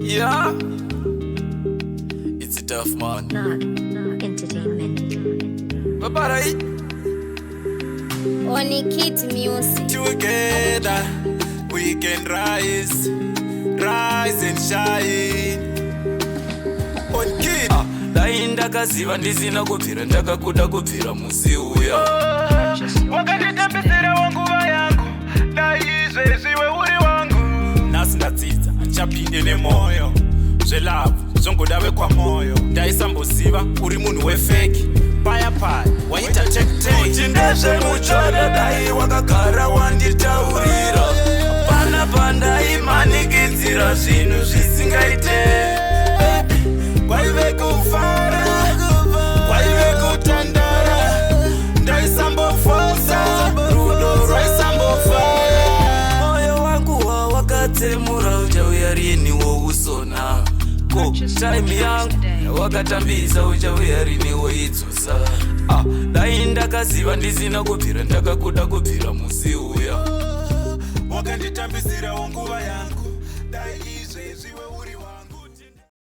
Yeah, it's a tough man. Not entertainment. Bye-bye. Only Kid Music. Together we can rise and shine. On Kid. Dainda kaziva ndisina kubvira ndakakuda kubvira musi uya. Wakanditambisira wanguva yangu naizve ziwe uri wangu. Nasi ndadzidza achapinde nemoyo zvelavu zvongodave kwamoyo. Ndaisamboziva uri munhu wefeki paya waita kuti ndezvemuchoda dai wakagara wanditaurira pana pandaimanikidzira zvinhu zvisingaite. Kwaive kufara kwaive kutandara ndaisambofosa rudo rwaisambofara. Moyo wangu wawakatsemura uchauya rini wousona ko time yangu wakatambisa uchauya rini woidzosa. Dai ndakaziva ndisina kubvira ndakakuda kubvira musi uya. Wakanditambisira nguva yangu dai izvezviwe